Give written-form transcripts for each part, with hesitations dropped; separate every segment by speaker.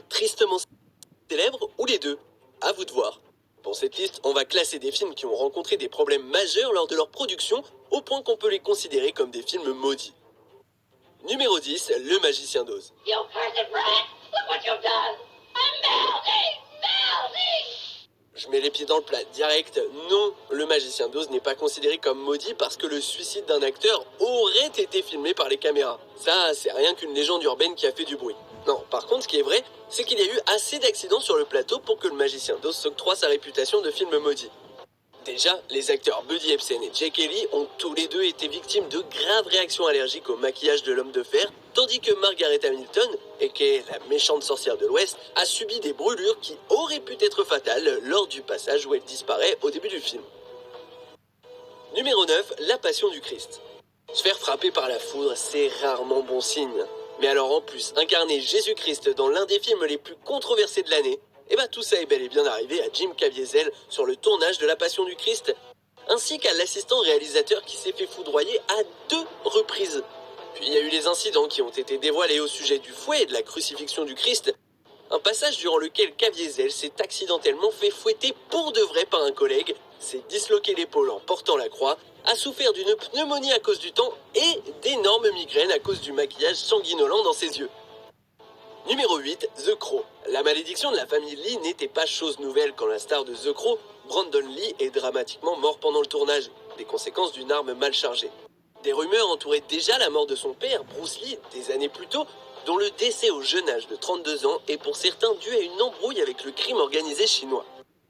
Speaker 1: tristement célèbre ou les deux? À vous de voir. Pour cette liste, on va classer des films qui ont rencontré des problèmes majeurs lors de leur production, au point qu'on peut les considérer comme des films maudits. Numéro 10, Le Magicien d'Oz.
Speaker 2: You cursed brat! Look what you've done! I'm melting! Melting!
Speaker 1: Je mets les pieds dans le plat direct. Non, Le Magicien d'Oz n'est pas considéré comme maudit parce que le suicide d'un acteur aurait été filmé par les caméras. Ça, c'est rien qu'une légende urbaine qui a fait du bruit. Non, par contre, ce qui est vrai, c'est qu'il y a eu assez d'accidents sur le plateau pour que Le Magicien d'Oz s'octroie sa réputation de film maudit. Déjà, les acteurs Buddy Ebsen et Jake Kelly ont tous les deux été victimes de graves réactions allergiques au maquillage de l'homme de fer, tandis que Margaret Hamilton, aka la méchante sorcière de l'Ouest, a subi des brûlures qui auraient pu être fatales lors du passage où elle disparaît au début du film. Numéro 9, La Passion du Christ. Se faire frapper par la foudre, c'est rarement bon signe. Mais alors en plus, incarner Jésus-Christ dans l'un des films les plus controversés de l'année, et bah tout ça est bel et bien arrivé à Jim Caviezel sur le tournage de La Passion du Christ, ainsi qu'à l'assistant réalisateur qui s'est fait foudroyer à 2 reprises. Puis il y a eu les incidents qui ont été dévoilés au sujet du fouet et de la crucifixion du Christ, un passage durant lequel Caviezel s'est accidentellement fait fouetter pour de vrai par un collègue, s'est disloqué l'épaule en portant la croix, a souffert d'une pneumonie à cause du temps et d'énormes migraines à cause du maquillage sanguinolent dans ses yeux. Numéro 8, The Crow. La malédiction de la famille Lee n'était pas chose nouvelle quand la star de The Crow, Brandon Lee, est dramatiquement mort pendant le tournage, des conséquences d'une arme mal chargée. Des rumeurs entouraient déjà la mort de son père, Bruce Lee, des années plus tôt, dont le décès au jeune âge de 32 ans est pour certains dû à une embrouille avec le crime organisé chinois.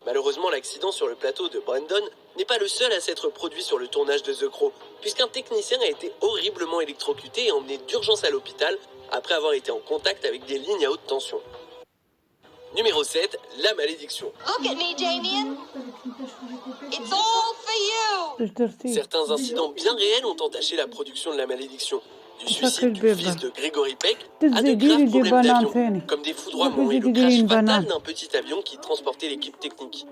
Speaker 1: Malheureusement, l'accident sur le plateau de Brandon n'est pas le seul à s'être produit sur le tournage de The Crow, puisqu'un technicien a été horriblement électrocuté et emmené d'urgence à l'hôpital après avoir été en contact avec des lignes à haute tension. Numéro 7, La Malédiction.
Speaker 2: Look at me, Damien! It's all for you!
Speaker 1: Certains incidents bien réels ont entaché la production de La Malédiction. Du suicide du fils de Gregory Peck à de graves problèmes d'avion, comme des foudroiements et le crash fatal d'un petit avion qui transportait l'équipe technique.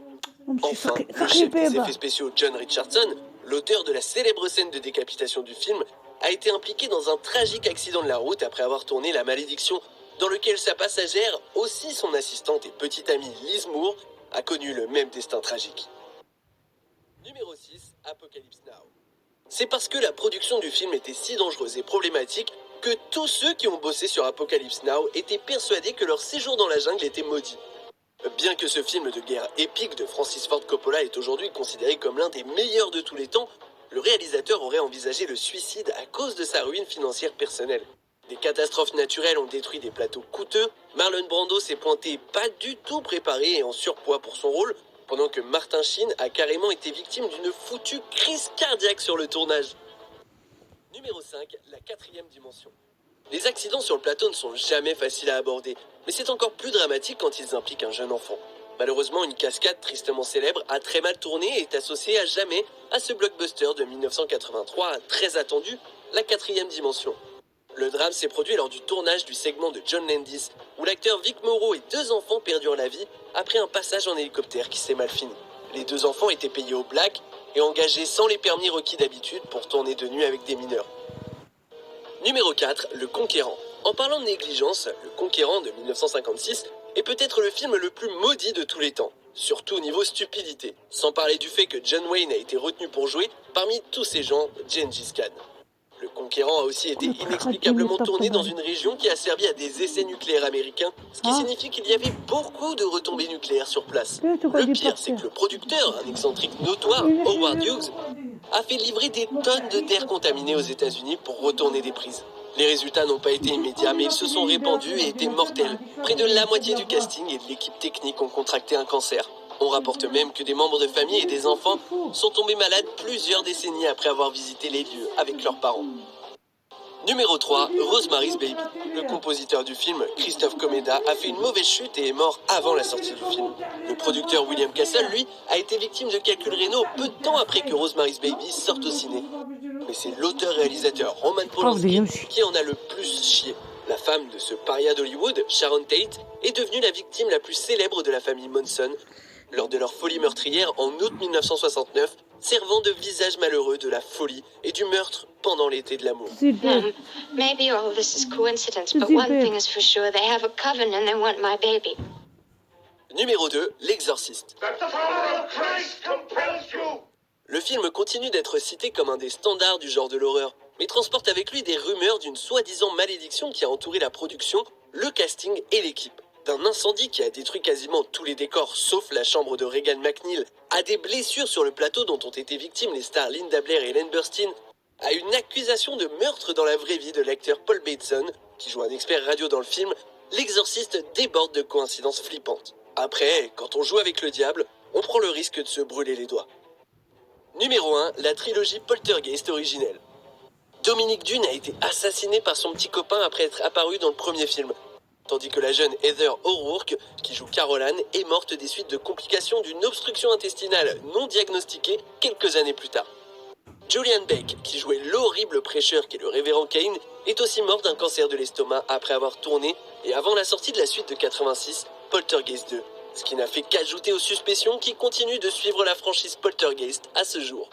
Speaker 1: Enfin, le chef des effets spéciaux John Richardson, l'auteur de la célèbre scène de décapitation du film, a été impliqué dans un tragique accident de la route après avoir tourné La Malédiction, dans lequel sa passagère, aussi son assistante et petite amie Liz Moore, a connu le même destin tragique. Numéro 6, Apocalypse Now. C'est parce que la production du film était si dangereuse et problématique que tous ceux qui ont bossé sur Apocalypse Now étaient persuadés que leur séjour dans la jungle était maudit. Bien que ce film de guerre épique de Francis Ford Coppola est aujourd'hui considéré comme l'un des meilleurs de tous les temps, le réalisateur aurait envisagé le suicide à cause de sa ruine financière personnelle. Des catastrophes naturelles ont détruit des plateaux coûteux, Marlon Brando s'est pointé pas du tout préparé et en surpoids pour son rôle, pendant que Martin Sheen a carrément été victime d'une foutue crise cardiaque sur le tournage. Numéro 5, La quatrième dimension. Les accidents sur le plateau ne sont jamais faciles à aborder, mais c'est encore plus dramatique quand ils impliquent un jeune enfant. Malheureusement, une cascade tristement célèbre a très mal tourné et est associée à jamais à ce blockbuster de 1983 très attendu, La quatrième dimension. Le drame s'est produit lors du tournage du segment de John Landis, où l'acteur Vic Morrow et 2 enfants perdurent la vie après un passage en hélicoptère qui s'est mal fini. Les 2 enfants étaient payés au black et engagés sans les permis requis d'habitude pour tourner de nuit avec des mineurs. Numéro 4, Le Conquérant. En parlant de négligence, Le Conquérant de 1956 est peut-être le film le plus maudit de tous les temps, surtout au niveau stupidité, sans parler du fait que John Wayne a été retenu pour jouer parmi tous ces gens Gengis Khan. Le Conquérant a aussi été inexplicablement tourné dans une région qui a servi à des essais nucléaires américains, ce qui signifie qu'il y avait beaucoup de retombées nucléaires sur place. Le pire, c'est que le producteur, un excentrique notoire, Howard Hughes, a fait livrer des tonnes de terre contaminée aux États-Unis pour retourner des prises. Les résultats n'ont pas été immédiats, mais ils se sont répandus et étaient mortels. Près de la moitié du casting et de l'équipe technique ont contracté un cancer. On rapporte même que des membres de famille et des enfants sont tombés malades plusieurs décennies après avoir visité les lieux avec leurs parents. Numéro 3, Rosemary's Baby. Le compositeur du film, Christophe Comeda, a fait une mauvaise chute et est mort avant la sortie du film. Le producteur William Castle, lui, a été victime de calculs rénaux peu de temps après que Rosemary's Baby sorte au ciné. Mais c'est l'auteur-réalisateur Roman Polanski qui en a le plus chié. La femme de ce paria d'Hollywood, Sharon Tate, est devenue la victime la plus célèbre de la famille Monson lors de leur folie meurtrière en août 1969 servant de visage malheureux de la folie et du meurtre pendant l'été de l'amour.
Speaker 2: Maybe all this is coincidence, but one thing is for sure, they have a coven and they want my baby.
Speaker 1: Numéro 2, L'Exorciste. Le film continue d'être cité comme un des standards du genre de l'horreur, mais transporte avec lui des rumeurs d'une soi-disant malédiction qui a entouré la production, le casting et l'équipe. D'un incendie qui a détruit quasiment tous les décors, sauf la chambre de Regan McNeil, à des blessures sur le plateau dont ont été victimes les stars Linda Blair et Ellen Burstyn, à une accusation de meurtre dans la vraie vie de l'acteur Paul Bateson, qui joue un expert radio dans le film, L'Exorciste déborde de coïncidences flippantes. Après, quand on joue avec le diable, on prend le risque de se brûler les doigts. Numéro 1, la trilogie Poltergeist originelle. Dominique Dune a été assassiné par son petit copain après être apparu dans le premier film, tandis que la jeune Heather O'Rourke, qui joue Caroline, est morte des suites de complications d'une obstruction intestinale non diagnostiquée quelques années plus tard. Julian Beck, qui jouait l'horrible prêcheur qu'est le révérend Kane, est aussi mort d'un cancer de l'estomac après avoir tourné et avant la sortie de la suite de 86, Poltergeist 2, ce qui n'a fait qu'ajouter aux suspicions qui continuent de suivre la franchise Poltergeist à ce jour.